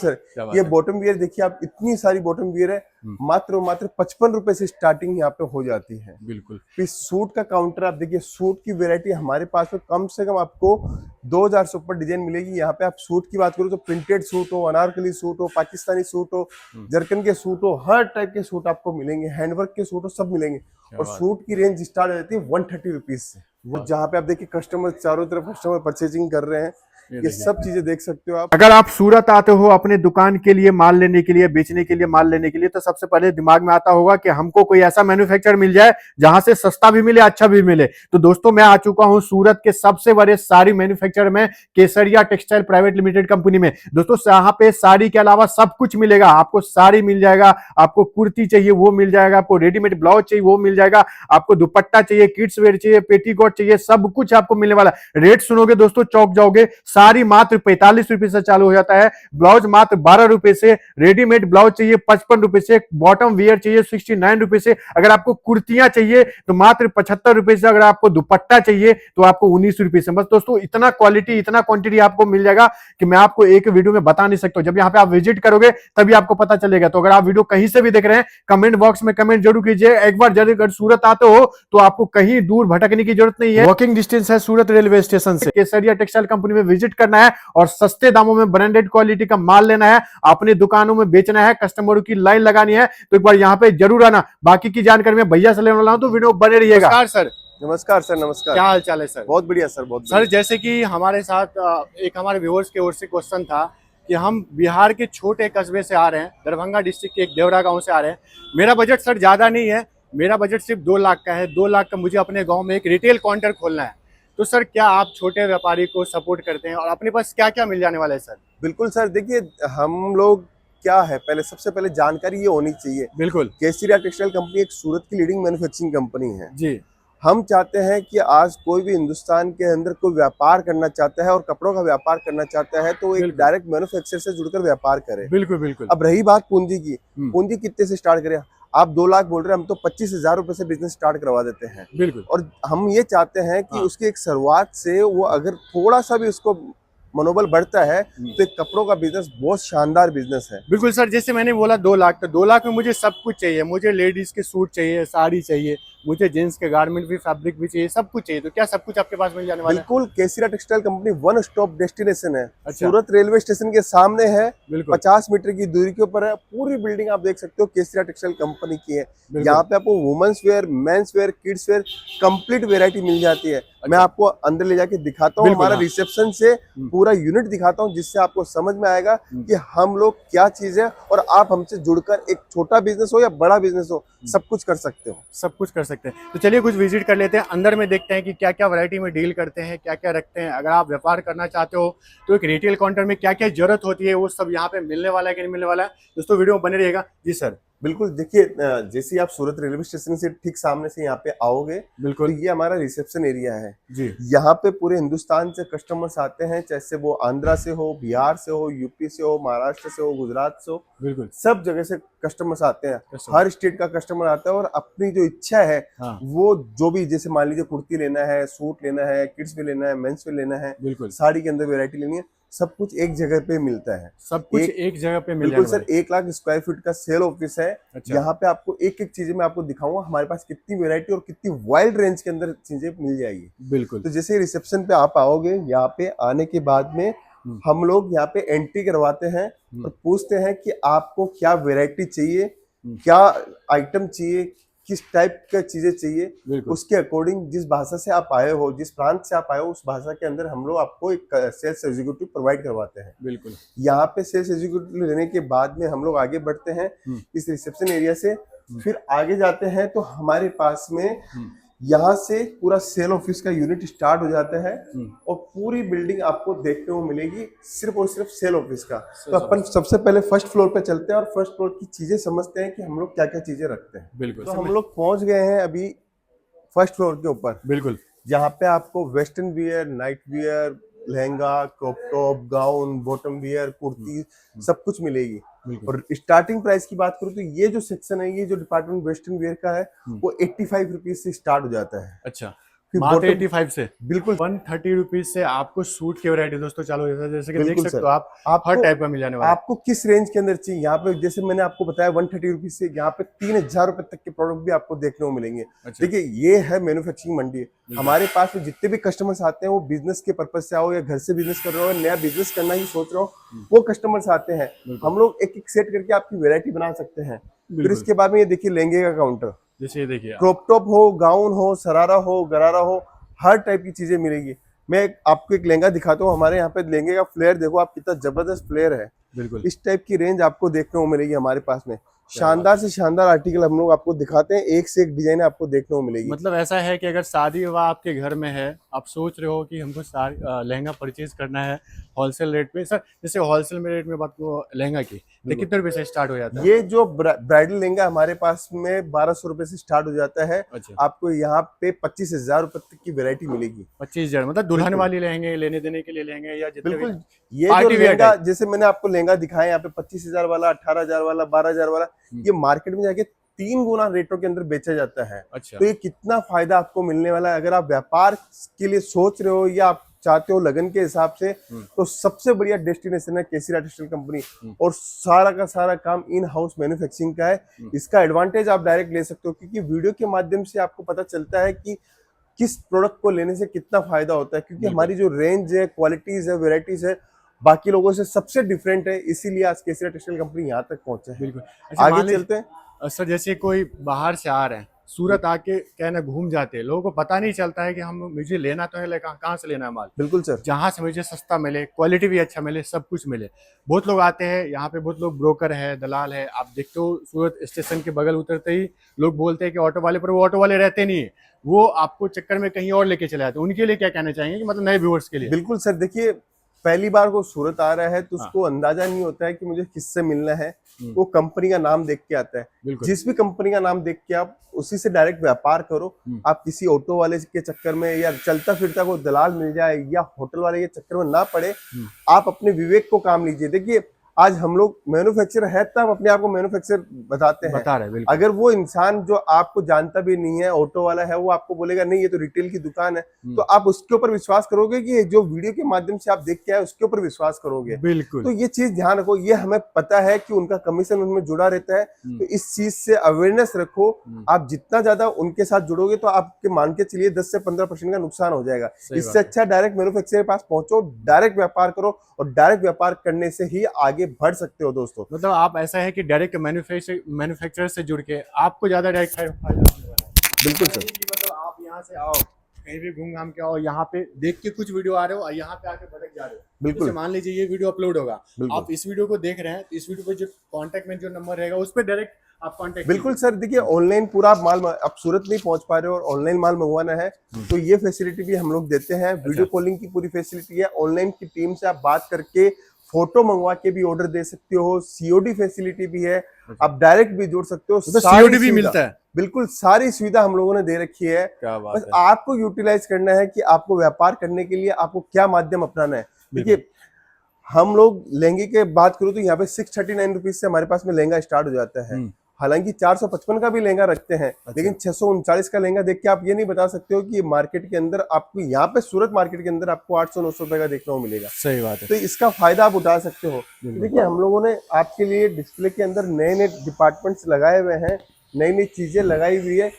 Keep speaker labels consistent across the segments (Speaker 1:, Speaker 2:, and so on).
Speaker 1: Sir ये bottom wear देखिए आप, इतनी सारी बॉटम वियर है, मात्र 55 रुपए से स्टार्टिंग यहाँ पे हो जाती है।
Speaker 2: बिल्कुल।
Speaker 1: फिर सूट का काउंटर आप देखिए, सूट की वैरायटी हमारे पास में कम से कम आपको 2000 से ऊपर डिजाइन मिलेगी। यहाँ पे आप सूट की बात करो तो प्रिंटेड सूट हो, अनारकली सूट हो, पाकिस्तानी सूट हो, जरकन के सूट हो, हर टाइप के सूट आपको मिलेंगे, हैंडवर्क के सूट हो, सब मिलेंगे। और सूट की रेंज स्टार्ट हो जाती है 130 रुपीज से। जहाँ पे आप देखिए कस्टमर चारों तरफ कस्टमर परचेजिंग कर रहे हैं, ये सब चीजें देख सकते हो आप।
Speaker 2: अगर आप सूरत आते हो अपने दुकान के लिए माल लेने के लिए, बेचने के लिए, माल लेने के लिए, तो सबसे पहले दिमाग में आता होगा कि हमको कोई ऐसा मैन्युफैक्चर मिल जाए जहां से सस्ता भी मिले, अच्छा भी मिले। तो दोस्तों मैं आ चुका हूं सूरत के सबसे बड़े साड़ी मैन्युफैक्चर में, केसरिया टेक्सटाइल प्राइवेट लिमिटेड कंपनी में। दोस्तों यहाँ पे साड़ी के अलावा सब कुछ मिलेगा। आपको साड़ी मिल जाएगा, आपको कुर्ती चाहिए वो मिल जाएगा, आपको रेडीमेड ब्लाउज चाहिए वो मिल जाएगा, आपको दुपट्टा चाहिए, किड्स वेयर चाहिए, पेटीकोट चाहिए, सब कुछ आपको मिलने वाला है। रेट सुनोगे दोस्तों चौंक जाओगे। साड़ी मात्र 45 रुपए से चालू हो जाता है, ब्लाउज मात्र 12 रुपए से, रेडीमेड ब्लाउज चाहिए 55 रुपए से, बॉटम वियर चाहिए 69 रुपए से, अगर आपको कुर्तियां चाहिए तो मात्र 75 रुपए से, अगर आपको दुपट्टा चाहिए तो आपको 19 रुपए से। बस दोस्तों इतना क्वालिटी, इतना क्वांटिटी आपको मिल जाएगा कि मैं आपको एक वीडियो में बता नहीं सकता। जब यहाँ पे आप विजिट करोगे तभी आपको पता चलेगा। तो अगर आप वीडियो कहीं से भी देख रहे हैं, कमेंट बॉक्स में कमेंट जरूर कीजिए। एक बार जरूर अगर सूरत आते हो तो आपको कहीं दूर भटकने की जरूरत नहीं है, वॉकिंग डिस्टेंस है सूरत रेलवे स्टेशन से। केसरिया टेक्सटाइल कंपनी में विजिट करना है और सस्ते दामों में ब्रांडेड क्वालिटी का माल लेना है, अपनी दुकानों में बेचना है, कस्टमरों की लाइन लगानी है, तो एक बार यहाँ पे जरूर आना। बाकी की जानकारी में भैया से लेने वाला हूं, तो वीडियो बने रहिएगा।
Speaker 3: नमस्कार सर।
Speaker 1: नमस्कार सर, नमस्कार।
Speaker 3: क्या हाल चाल है सर?
Speaker 1: बहुत बढ़िया सर, बहुत
Speaker 3: सर जैसे कि हमारे साथ एक हमारे व्यूअर्स की ओर से क्वेश्चन था कि हम बिहार के छोटे कस्बे से आ रहे हैं, दरभंगा डिस्ट्रिक्ट के एक देवरा गांव से आ रहे हैं। मेरा बजट सर ज़्यादा नहीं है, मेरा बजट सिर्फ 2 लाख का है। 2 लाख का मुझे अपने गाँव में एक रिटेल काउंटर खोलना है। तो सर क्या आप छोटे व्यापारी को सपोर्ट करते हैं और अपने पास क्या क्या मिल जाने वाला है सर?
Speaker 1: बिल्कुल सर, देखिए हम लोग क्या है, पहले सबसे पहले जानकारी ये होनी चाहिए।
Speaker 3: बिल्कुल।
Speaker 1: केसरिया टेक्सटाइल कंपनी एक सूरत की लीडिंग मैन्युफैक्चरिंग कंपनी है
Speaker 3: जी।
Speaker 1: हम चाहते हैं कि आज कोई भी हिंदुस्तान के अंदर कोई व्यापार करना चाहता है और कपड़ों का व्यापार करना चाहता है तो एक डायरेक्ट मैन्युफैक्चर से जुड़कर व्यापार करे।
Speaker 3: बिल्कुल बिल्कुल।
Speaker 1: अब रही बात पूंजी की, पूंजी कितने से स्टार्ट करें? आप 2 लाख बोल रहे हैं, हम तो 25,000 रुपए से बिजनेस स्टार्ट करवा देते हैं।
Speaker 3: बिल्कुल।
Speaker 1: और हम ये चाहते हैं कि उसकी एक शुरुआत से वो अगर थोड़ा सा भी उसको मनोबल बढ़ता है तो एक कपड़ों का बिजनेस बहुत शानदार बिजनेस है।
Speaker 3: बिल्कुल सर, जैसे मैंने बोला 2 लाख, तो 2 लाख में मुझे सब कुछ चाहिए। मुझे लेडीज के सूट चाहिए, साड़ी चाहिए, मुझे जेंट्स के गारमेंट भी, फैब्रिक भी चाहिए, सब कुछ चाहिए। तो क्या सब कुछ आपके पास मिल जाने वाला है?
Speaker 1: बिल्कुल, Kesariya textile company one stop destination है।
Speaker 3: अच्छा।
Speaker 1: सूरत रेलवे स्टेशन के सामने है,
Speaker 3: बिल्कुल।
Speaker 1: 50 मीटर की दूरी के ऊपर है। पूरी बिल्डिंग आप देख सकते हो केसरिया टेक्सटाइल कंपनी की है। यहाँ पे आपको women's wear, men's wear, kids wear complete variety मिल जाती है। मैं आपको अंदर ले जाके दिखाता हूँ, हमारा रिसेप्शन से पूरा यूनिट दिखाता हूँ, जिससे आपको समझ में आएगा कि हम लोग क्या चीज है और आप हमसे जुड़कर एक छोटा बिजनेस हो या बड़ा बिजनेस हो, सब कुछ कर सकते हो।
Speaker 3: सब कुछ कर सकते हैं। तो चलिए कुछ विजिट कर लेते हैं, अंदर में देखते हैं कि क्या क्या वैरायटी में डील करते हैं, क्या क्या रखते हैं। अगर आप व्यापार करना चाहते हो तो एक रिटेल काउंटर में क्या क्या जरूरत होती है वो सब यहाँ पे मिलने वाला है कि नहीं मिलने वाला है। दोस्तों वीडियो में बने रहेगा। जी सर।
Speaker 1: बिल्कुल, देखिए जैसे आप सूरत रेलवे स्टेशन से ठीक सामने से यहाँ पे आओगे,
Speaker 3: बिल्कुल,
Speaker 1: तो ये हमारा रिसेप्शन एरिया है
Speaker 3: जी।
Speaker 1: यहाँ पे पूरे हिंदुस्तान से कस्टमर्स आते हैं, चाहे वो आंध्रा से हो, बिहार से हो, यूपी से हो, महाराष्ट्र से हो, गुजरात से हो,
Speaker 3: बिल्कुल
Speaker 1: सब जगह से कस्टमर्स आते हैं। हर स्टेट का कस्टमर आता है और अपनी जो इच्छा है वो जो भी, जैसे मान लीजिए कुर्ती लेना है, सूट लेना है, किड्स भी लेना है, मेंस भी लेना है, बिल्कुल साड़ी के अंदर वेरायटी लेनी है, सब कुछ एक जगह पे मिलता है।
Speaker 3: सब कुछ एक जगह पे मिल
Speaker 1: बिल्कुल सर, 1 लाख स्क्वायर फीट का सेल ऑफिस है।
Speaker 3: अच्छा।
Speaker 1: यहाँ पे आपको एक एक चीजें मैं आपको दिखाऊंगा, हमारे पास कितनी वैरायटी और कितनी वाइड रेंज के अंदर चीजें मिल जाएगी।
Speaker 3: बिल्कुल।
Speaker 1: तो जैसे रिसेप्शन पे आप आओगे, यहाँ पे आने के बाद में हम लोग यहाँ पे एंट्री करवाते हैं और पूछते हैं कि आपको क्या वैरायटी चाहिए, क्या आइटम चाहिए, किस टाइप का चीजें चाहिए, उसके अकॉर्डिंग जिस भाषा से आप आए हो, जिस प्रांत से आप आए हो, उस भाषा के अंदर हम लोग आपको एक सेल्स एग्जीक्यूटिव प्रोवाइड करवाते हैं। बिल्कुल, यहाँ पे सेल्स एग्जीक्यूटिव लेने के बाद में हम लोग आगे बढ़ते हैं इस रिसेप्शन एरिया से, फिर आगे जाते हैं तो हमारे पास में यहाँ से पूरा सेल ऑफिस का यूनिट स्टार्ट हो जाता है और पूरी बिल्डिंग आपको देखने को मिलेगी सिर्फ और सिर्फ सेल ऑफिस का। तो अपन सबसे पहले फर्स्ट फ्लोर पे चलते हैं और फर्स्ट फ्लोर की चीजें समझते हैं कि हम लोग क्या क्या चीजें रखते हैं। बिल्कुल, तो हम लोग पहुंच गए हैं अभी फर्स्ट फ्लोर के ऊपर। बिल्कुल, जहाँ पे आपको western wear, night wear, lehenga, crop top, gown, bottom wear, kurti, सब कुछ मिलेगी। और स्टार्टिंग प्राइस की बात करूँ तो ये जो सेक्शन है, ये जो डिपार्टमेंट वेस्टर्न वियर का है, वो 85 रुपीज से स्टार्ट हो जाता है।
Speaker 3: अच्छा। मात्र 85 से
Speaker 1: बिल्कुल
Speaker 3: 130 रुपीज से आपको सूट की वैरायटी दोस्तों चालू है, जैसे कि देख
Speaker 1: बिल्कुल
Speaker 3: सकते
Speaker 1: सर।
Speaker 3: हो आप, हर टाइप का मिल जाने वाला है।
Speaker 1: आपको किस रेंज के अंदर चाहिए, यहाँ पे जैसे मैंने आपको बताया 130 रुपीज से यहाँ पे 3000 रुपए तक के प्रोडक्ट भी आपको देखने को मिलेंगे।
Speaker 3: अच्छा।
Speaker 1: देखिए ये है मैन्युफैक्चरिंग मंडी। हमारे पास में जितने भी कस्टमर्स आते हैं वो बिजनेस के पर्पज से आओ या घर से बिजनेस कर रहे हो, नया बिजनेस करना ही सोच रहे हो, वो कस्टमर्स आते हैं। हम लोग एक एक सेट करके आपकी वेरायटी बना सकते हैं। फिर इसके बाद में ये देखिए लहंगे का काउंटर,
Speaker 3: जैसे ये देखिए
Speaker 1: क्रॉप टॉप हो, गाउन हो, सरारा हो, गरारा हो, हर टाइप की चीजें मिलेगी। मैं आपको एक लहंगा दिखाता हूँ। हमारे यहाँ पे लहंगे का फ्लेयर देखो आप, कितना जबरदस्त फ्लेयर है।
Speaker 3: बिल्कुल
Speaker 1: इस टाइप की रेंज आपको देखने को मिलेगी हमारे पास में। शानदार से शानदार आर्टिकल हम लोग आपको दिखाते हैं, एक से एक डिजाइन आपको देखने को मिलेगी।
Speaker 3: मतलब ऐसा है कि अगर शादी विवाह आपके घर में है, आप सोच रहे हो कि हमको लहंगा परचेज करना है होलसेल रेट पे, सर जैसे होलसेल में रेट में बात को लहंगा की, तो कितने रुपए से स्टार्ट हो जाता है?
Speaker 1: ये जो ब्राइडल लहंगा हमारे पास में 1200 रुपए से स्टार्ट हो जाता है।
Speaker 3: अच्छा।
Speaker 1: आपको यहाँ पे 25,000 रुपए तक की वैरायटी मिलेगी।
Speaker 3: 25,000 मतलब दुल्हन वाली लहंगे, लेने देने के लिए लहंगे या जितने भी
Speaker 1: बिल्कुल। ये जो
Speaker 3: पार्टी वेयर
Speaker 1: लहंगा
Speaker 3: टाइप।
Speaker 1: जैसे मैंने आपको लहंगा दिखाया यहाँ पे 25,000 वाला, 18,000 वाला, 12,000 वाला, ये मार्केट में जाके 3 गुना रेटों के अंदर बेचा जाता है।
Speaker 3: अच्छा।
Speaker 1: तो ये कितना फायदा आपको मिलने वाला है। अगर आप व्यापार के लिए सोच रहे हो या आप चाहते हो लगन के हिसाब से, तो सबसे बढ़िया डेस्टिनेशन है केसीरा टेक्सटाइल कंपनी। और सारा का सारा काम इन हाउस मैन्युफैक्चरिंग का है। इसका एडवांटेज आप डायरेक्ट ले सकते हो, क्योंकि वीडियो के माध्यम से आपको पता चलता है कि किस प्रोडक्ट को लेने से कितना फायदा होता है। क्योंकि हमारी जो रेंज है, क्वालिटीज है, वेराइटीज है, बाकी लोगों से सबसे डिफरेंट है। इसीलिए आज केसीरा टेक्सटाइल कंपनी यहाँ तक पहुंचे हैं।
Speaker 3: बिल्कुल। अच्छा, मान
Speaker 1: आगे
Speaker 3: लीजिए-
Speaker 1: चलते हैं।
Speaker 3: सर जैसे कोई बाहर से आ रहे हैं, सूरत आके क्या है ना घूम जाते हैं, लोगों को पता नहीं चलता है कि हम मुझे लेना तो है, लेकिन कहाँ से लेना है माल।
Speaker 1: बिल्कुल सर।
Speaker 3: जहाँ से मुझे सस्ता मिले, क्वालिटी भी अच्छा मिले, सब कुछ मिले। बहुत लोग आते हैं यहाँ पे, बहुत लोग ब्रोकर है, दलाल है। आप देखते हो सूरत स्टेशन के बगल उतरते ही लोग बोलते हैं कि ऑटो वाले, पर वो ऑटो वाले रहते नहीं है, वो आपको चक्कर में कहीं और लेके चले जाते हैं। उनके लिए क्या कहना चाहेंगे कि मतलब नए व्यूअर्स के लिए?
Speaker 1: बिल्कुल सर। देखिए पहली बार को सूरत आ रहा है तो उसको अंदाजा नहीं होता है कि मुझे किससे मिलना है। वो कंपनी का नाम देख के आता है। जिस भी कंपनी का नाम देख के आप उसी से डायरेक्ट व्यापार करो। आप किसी ऑटो वाले के चक्कर में या चलता फिरता कोई दलाल मिल जाए या होटल वाले के चक्कर में ना पड़े। आप अपने विवेक को काम लीजिए। देखिए आज हम लोग मैन्युफैक्चरर है तब अपने आप को मैन्युफैक्चरर बताते हैं।
Speaker 3: बता रहे हैं, बिल्कुल।
Speaker 1: अगर वो इंसान जो आपको जानता भी नहीं है, ऑटो वाला है, वो आपको बोलेगा नहीं ये तो रिटेल की दुकान है, तो आप उसके ऊपर विश्वास करोगे कि जो वीडियो के माध्यम से आप देख के आए उसके ऊपर विश्वास करोगे।
Speaker 3: बिल्कुल।
Speaker 1: तो ये चीज ध्यान रखो। ये हमें पता है कि उनका कमीशन उनमें जुड़ा रहता है, तो इस चीज से अवेयरनेस रखो। आप जितना ज्यादा उनके साथ जुड़ोगे तो आपके मान के चलिए 10 से 15% का नुकसान हो जाएगा। इससे अच्छा डायरेक्ट मैन्युफैक्चरर के पास पहुंचो, डायरेक्ट व्यापार करो, और डायरेक्ट व्यापार करने से ही आगे बढ़ सकते हो दोस्तों।
Speaker 3: मतलब आप ऐसा है कि डायरेक्ट मैन्युफैक्चरर से जुड़ के आपको ज्यादा डायरेक्ट फायदा होने वाला है।
Speaker 1: बिल्कुल सर।
Speaker 3: मतलब आप यहाँ से आओ, कहीं भी घूम घाम के आओ, यहाँ पे देख के कुछ वीडियो आ रहे हो और यहाँ पे आके भटक जा रहे हो।
Speaker 1: बिल्कुल।
Speaker 3: जैसे मान लीजिए ये वीडियो अपलोड होगा, आप इस वीडियो को देख रहे हैं, तो इस वीडियो पे जो कांटेक्ट में जो नंबर रहेगा उस पर डायरेक्ट आप कांटेक्ट।
Speaker 1: बिल्कुल सर। देखिए ऑनलाइन पूरा आप सूरत नहीं पहुंच पा रहे हो और ऑनलाइन माल मंगवाना है, तो ये फैसिलिटी भी हम लोग देते हैं। वीडियो कॉलिंग की पूरी फैसिलिटी है। ऑनलाइन की टीम से आप बात करके फोटो मंगवा के भी ऑर्डर दे सकते हो। सीओडी फैसिलिटी भी है, आप डायरेक्ट भी जोड़ सकते हो।
Speaker 3: सीओडी भी मिलता है?
Speaker 1: बिल्कुल, सारी सुविधा हम लोगों ने दे रखी है।
Speaker 3: क्या बात
Speaker 1: बस
Speaker 3: है।
Speaker 1: आपको यूटिलाइज करना है कि आपको व्यापार करने के लिए आपको क्या माध्यम अपनाना है। देखिए हम लोग लहंगे के बात करूं तो यहाँ पे 639 रुपीज से हमारे पास में लहंगा स्टार्ट हो जाता है। हालांकि 455 का भी लहंगा रखते हैं, लेकिन 639 का लहंगा देख के आप ये नहीं बता सकते हो कि ये मार्केट के अंदर आपको, यहाँ पे सूरत मार्केट के अंदर आपको 800-900 रुपए का देखने को मिलेगा।
Speaker 3: सही बात है।
Speaker 1: तो इसका फायदा आप उठा सकते हो। देखिए हम लोगों ने आपके लिए डिस्प्ले के अंदर नए नए डिपार्टमेंट्स लगाए हुए हैं, नई नई चीजें लगाई हुई है।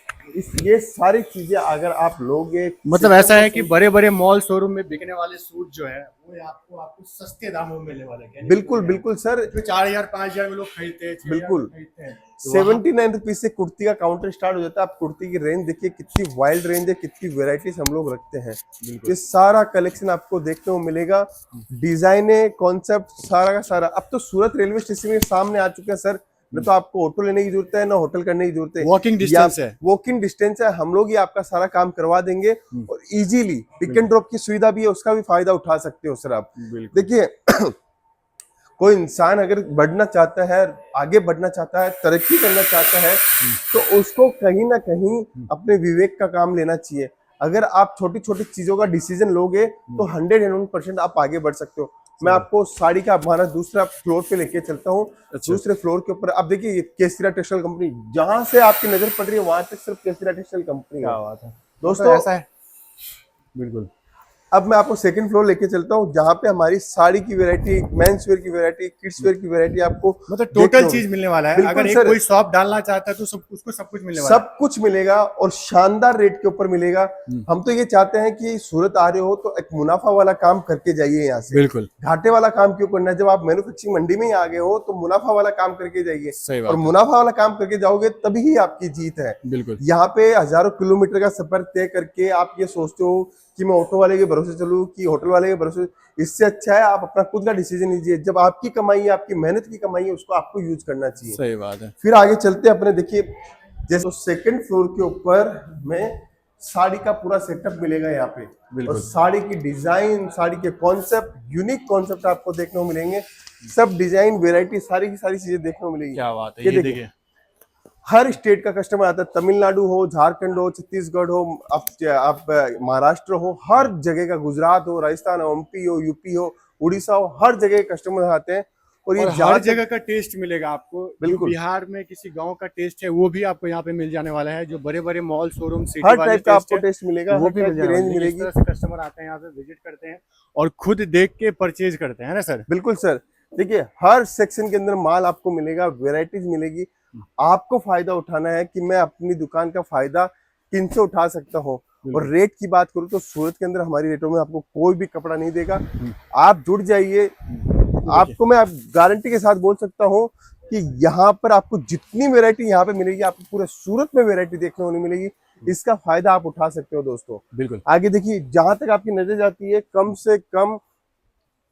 Speaker 1: ये सारी चीजें अगर आप लोगे,
Speaker 3: मतलब ऐसा है कि बड़े बड़े मॉल शोरूम में बिकने वाले सूट जो है वो आपको सस्ते दामों में मिलने वाले हैं।
Speaker 1: बिल्कुल बिल्कुल सर।
Speaker 3: 4,000 5,000 में लोग खरीदते हैं, 6,000
Speaker 1: बिल्कुल।
Speaker 3: में खरीदते हैं।
Speaker 1: 79 रुपीज से कुर्ती का काउंटर स्टार्ट हो जाता है। आप कुर्ती की रेंज देखिए कितनी वाइल्ड रेंज है, कितनी वेराइटीज हम लोग रखते हैं। ये सारा कलेक्शन आपको देखने को मिलेगा। डिजाइने, कॉन्सेप्ट, सारा का सारा। अब तो सूरत रेलवे स्टेशन के सामने आ चुके हैं सर। न तो आपको ऑटो लेने की जरूरत है, ना होटल करने की जरूरत है।
Speaker 3: वॉकिंग डिस्टेंस है।
Speaker 1: वॉकिंग डिस्टेंस है। हम लोग ही आपका सारा काम करवा देंगे और इजीली पिक एंड ड्रॉप की सुविधा भी है, उसका भी फायदा उठा सकते हो सर आप। देखिए कोई इंसान अगर बढ़ना चाहता है, आगे बढ़ना चाहता है, तरक्की करना चाहता है, तो उसको कहीं ना कहीं अपने विवेक का काम लेना चाहिए। अगर आप छोटी छोटी चीजों का डिसीजन लोगे तो 101% आप आगे बढ़ सकते हो। मैं आपको साड़ी का हमारा दूसरा फ्लोर पे लेके चलता हूँ। दूसरे फ्लोर के ऊपर आप देखिए केसीरा टेक्सटाइल कंपनी, जहां से आपकी नजर पड़ रही है वहां तक सिर्फ केसीरा टेक्सटाइल कंपनी है।
Speaker 3: क्या बात है
Speaker 1: दोस्तों।
Speaker 3: ऐसा है बिल्कुल।
Speaker 1: अब मैं आपको सेकंड फ्लोर लेके चलता हूँ, जहाँ पे हमारी साड़ी की वैरायटी, मेंस वेयर की वैरायटी, किड्स वेयर की वैरायटी आपको
Speaker 3: मतलब
Speaker 1: देखने
Speaker 3: टोटल
Speaker 1: को
Speaker 3: चीज मिलने वाला है।
Speaker 1: बिल्कुल
Speaker 3: अगर एक
Speaker 1: सर।
Speaker 3: कोई शॉप डालना चाहता है तो उसको सब कुछ मिलने वाला है।
Speaker 1: सब कुछ मिलेगा और शानदार रेट के ऊपर मिलेगा। हम तो ये चाहते हैं कि सूरत आ रहे हो तो एक मुनाफा वाला काम करके जाइए यहाँ से।
Speaker 3: बिल्कुल
Speaker 1: घाटे वाला काम क्यों करना है? जब आप मैन्युफैक्चरिंग मंडी में ही आ गए हो तो मुनाफा वाला काम करके जाइए।
Speaker 3: सही
Speaker 1: और
Speaker 3: बात है।
Speaker 1: मुनाफा वाला काम करके जाओगे तभी ही आपकी जीत है।
Speaker 3: बिल्कुल
Speaker 1: यहाँ पे हजारों किलोमीटर का सफर तय करके आप ये सोचते हो कि मैं ऑटो वाले के भरोसे चलूं कि होटल वाले के भरोसे, इससे अच्छा है आप अपना खुद का डिसीजन लीजिए। जब आपकी कमाई है, आपकी मेहनत की कमाई है, उसको आपको यूज करना चाहिए।
Speaker 3: सही बात है।
Speaker 1: फिर आगे चलते हैं अपने, देखिए जैसे सेकंड फ्लोर के ऊपर में साड़ी का पूरा सेटअप मिलेगा यहाँ पे।
Speaker 3: बिल्कुल।
Speaker 1: और साड़ी की डिजाइन, साड़ी के कॉन्सेप्ट, यूनिक कॉन्सेप्ट आपको देखने को मिलेंगे। सब डिजाइन, वेरायटी, सारी की सारी चीजें देखने को मिलेगी।
Speaker 3: क्या बात है,
Speaker 1: ये
Speaker 3: ये
Speaker 1: देखिए,
Speaker 3: देखिए।
Speaker 1: हर स्टेट का कस्टमर आता है, तमिलनाडु हो, झारखंड हो, छत्तीसगढ़ हो, आप महाराष्ट्र हो, हर जगह का, गुजरात हो, राजस्थान हो, एमपी हो, यूपी हो, उड़ीसा हो, हर जगह के कस्टमर आते हैं। और ये
Speaker 3: और
Speaker 1: जहाँ
Speaker 3: हर
Speaker 1: तक-
Speaker 3: जगह का टेस्ट मिलेगा आपको। जो
Speaker 1: बिल्कुल।
Speaker 3: बिहार में किसी गांव का टेस्ट है वो भी आपको यहाँ पे मिल जाने वाला है। जो बड़े बड़े मॉल, शोरूम, सिटी
Speaker 1: हर
Speaker 3: वाले
Speaker 1: टाइप का
Speaker 3: टेस्ट
Speaker 1: आपको
Speaker 3: है
Speaker 1: टेस्ट मिलेगा,
Speaker 3: वो
Speaker 1: हर
Speaker 3: भी
Speaker 1: टाइप
Speaker 3: मिल
Speaker 1: की
Speaker 3: जाने
Speaker 1: रेंज
Speaker 3: वाला है। इस
Speaker 1: मिलेगी।
Speaker 3: तरह से कस्टमर आते हैं यहाँ पे, विजिट करते हैं और खुद देख के परचेज करते हैं ना सर।
Speaker 1: बिल्कुल सर। देखिए हर सेक्शन के अंदर माल आपको मिलेगा, वेराइटीज मिलेगी। आपको फायदा उठाना है कि मैं अपनी दुकान का फायदा किन से उठा सकता हूँ। और रेट की बात करूँ तो सूरत के अंदर हमारी रेटों में आपको कोई भी कपड़ा नहीं देगा। आप जुड़ जाइए, आपको मैं गारंटी के साथ बोल सकता हूँ कि यहाँ पर आपको जितनी वैरायटी यहाँ पे मिलेगी, आपको पूरे सूरत में वैरायटी देखने को नहीं मिलेगी। इसका फायदा आप उठा सकते हो दोस्तों।
Speaker 3: बिल्कुल।
Speaker 1: आगे देखिए, जहां तक आपकी नजर जाती है, कम से कम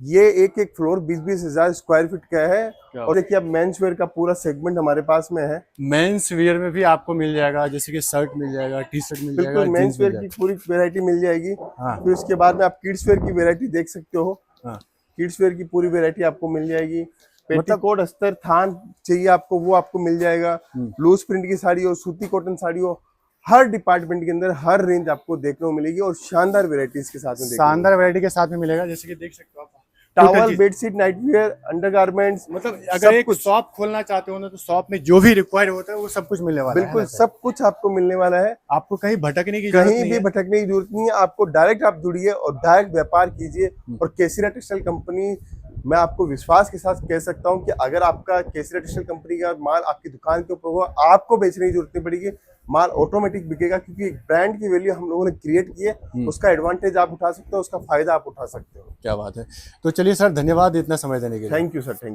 Speaker 1: ये एक एक फ्लोर 20-20 हजार स्क्वायर फीट का है। और देखिए अब मेंस वेयर का पूरा सेगमेंट हमारे पास में है।
Speaker 3: मेंस वियर में भी आपको मिल जाएगा, जैसे कि शर्ट मिल जाएगा, टी शर्ट मिल जाएगा,
Speaker 1: बिल्कुल, मेंस
Speaker 3: जींस मिल
Speaker 1: वेयर की
Speaker 3: जाएगा।
Speaker 1: पूरी वैरायटी मिल जाएगी।
Speaker 3: हाँ।
Speaker 1: फिर उसके बाद में आप किड्स वेयर की वैरायटी देख सकते हो।
Speaker 3: हाँ।
Speaker 1: किड्स वेयर की पूरी वैरायटी आपको मिल जाएगी। पेटीकोट, अस्तर, थान चाहिए आपको, वो आपको मिल जाएगा। लूज प्रिंट की साड़ी हो, सूती कॉटन साड़ी हो, हर डिपार्टमेंट के अंदर हर रेंज आपको देखने को मिलेगी। और शानदार वैरायटीज के साथ में
Speaker 3: शानदार वैरायटी के साथ में मिलेगा, जैसे कि देख सकते हो आप।
Speaker 1: टॉवल, बेडशीट, नाइटवेयर, अंडरगारमेंट्स,
Speaker 3: मतलब अगर एक शॉप खोलना चाहते हो ना तो शॉप में जो भी रिक्वायर्ड होता है वो सब कुछ मिलने वाला है।
Speaker 1: बिल्कुल सब कुछ आपको मिलने वाला है।
Speaker 3: आपको कहीं भटकने की जरूरत
Speaker 1: कहीं
Speaker 3: नहीं
Speaker 1: भी
Speaker 3: है।
Speaker 1: भटकने की जरूरत नहीं है। आपको डायरेक्ट आप जुड़िए और डायरेक्ट व्यापार कीजिए। और केसरिया टेक्सटाइल कंपनी, मैं आपको विश्वास के साथ कह सकता हूं कि अगर आपका केसरिया टेक्सटाइल कंपनी का माल आपकी दुकान के ऊपर होगा, आपको बेचने की जरूरत नहीं पड़ेगी, माल ऑटोमेटिक बिकेगा। क्योंकि एक ब्रांड की वैल्यू हम लोगों ने क्रिएट की है, उसका एडवांटेज आप उठा सकते हो, उसका फायदा आप उठा सकते हो।
Speaker 3: क्या बात है। तो चलिए सर, धन्यवाद इतना समय देने के लिए।
Speaker 1: Thank you sir, thank you.